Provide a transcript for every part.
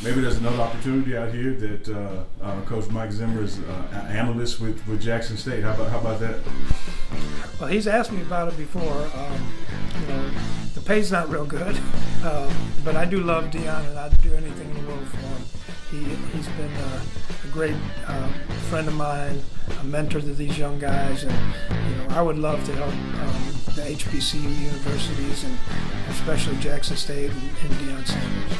maybe there's another opportunity out here that Coach Mike Zimmer is an analyst with Jackson State. How about that? Well, he's asked me about it before. The pay's not real good, but I do love Deion, and I'd do anything in the world for him. He's been a great friend of mine, a mentor to these young guys, and I would love to help the HBCU universities, and especially Jackson State and Deion Sanders.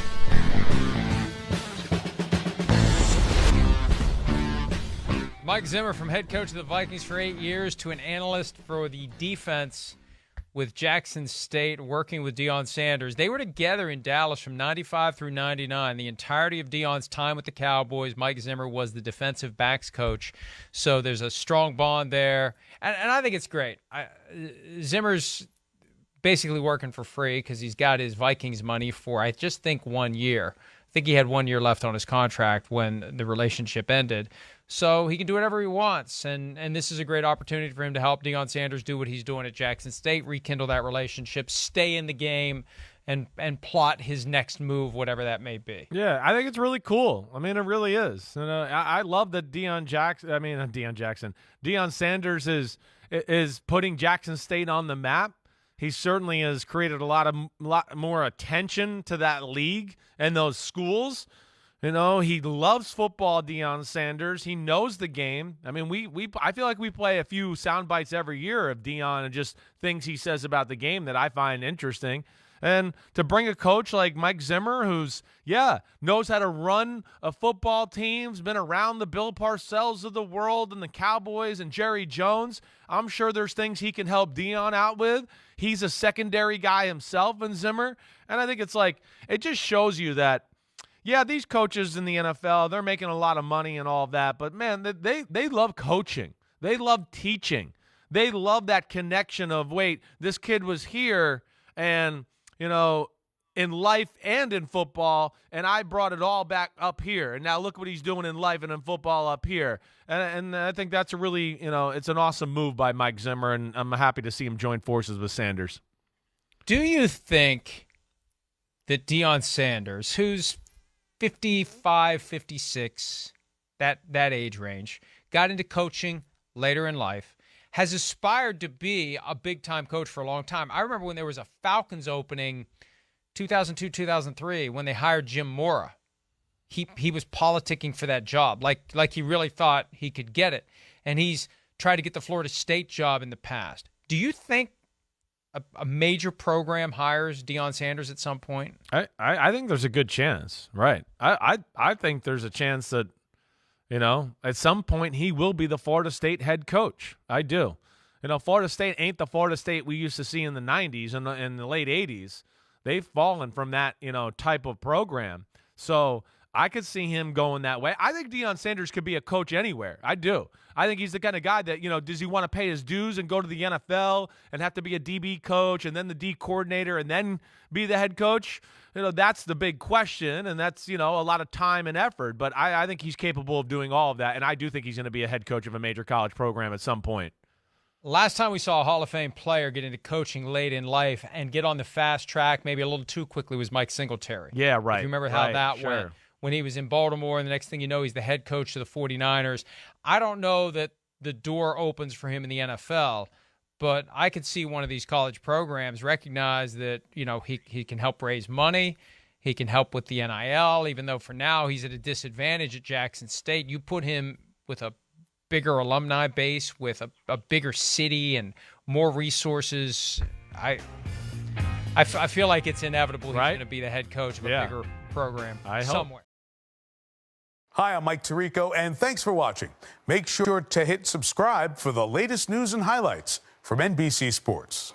Mike Zimmer, from head coach of the Vikings for 8 years to an analyst for the defense with Jackson State, working with Deion Sanders. They were together in Dallas from 95 through 99. The entirety of Deion's time with the Cowboys, Mike Zimmer was the defensive backs coach. So there's a strong bond there. And I think it's great. Zimmer's basically working for free because he's got his Vikings money for, I just think, 1 year. I think he had 1 year left on his contract when the relationship ended. So he can do whatever he wants, and this is a great opportunity for him to help Deion Sanders do what he's doing at Jackson State, rekindle that relationship, stay in the game, and plot his next move, whatever that may be. Yeah, I think it's really cool. I mean, it really is. I love that Deion Sanders is putting Jackson State on the map. He certainly has created a lot more attention to that league and those schools. He loves football, Deion Sanders. He knows the game. I mean, I feel like we play a few sound bites every year of Deion and just things he says about the game that I find interesting. And to bring a coach like Mike Zimmer, who's, knows how to run a football team, has been around the Bill Parcells of the world and the Cowboys and Jerry Jones, I'm sure there's things he can help Deion out with. He's a secondary guy himself in Zimmer. And I think it just shows you that, these coaches in the NFL, they're making a lot of money and all of that, but, man, they love coaching. They love teaching. They love that connection of, wait, this kid was here and, in life and in football, and I brought it all back up here, and now look what he's doing in life and in football up here. And I think that's a really, it's an awesome move by Mike Zimmer, and I'm happy to see him join forces with Sanders. Do you think that Deion Sanders, who's 55, 56, that age range, got into coaching later in life, has aspired to be a big-time coach for a long time? I remember when there was a Falcons opening 2002, 2003, when they hired Jim Mora. He was politicking for that job, like he really thought he could get it. And he's tried to get the Florida State job in the past. Do you think a major program hires Deion Sanders at some point? I think there's a good chance, right? I think there's a chance that, at some point he will be the Florida State head coach. I do. Florida State ain't the Florida State we used to see in the 90s and in the late 80s. They've fallen from that, type of program. So I could see him going that way. I think Deion Sanders could be a coach anywhere. I do. I think he's the kind of guy that, does he want to pay his dues and go to the NFL and have to be a DB coach and then the D coordinator and then be the head coach? That's the big question, and that's, a lot of time and effort. But I think he's capable of doing all of that, and I do think he's going to be a head coach of a major college program at some point. Last time we saw a Hall of Fame player get into coaching late in life and get on the fast track maybe a little too quickly was Mike Singletary. Yeah, right. If you remember how that sure. went when he was in Baltimore, and the next thing you know, he's the head coach of the 49ers. I don't know that the door opens for him in the NFL, but I could see one of these college programs recognize that, he can help raise money. He can help with the NIL, even though for now he's at a disadvantage at Jackson State. You put him with a bigger alumni base, with a bigger city and more resources. I feel like it's inevitable he's going to be the head coach of a bigger program somewhere. Hi, I'm Mike Tirico, and thanks for watching. Make sure to hit subscribe for the latest news and highlights from NBC Sports.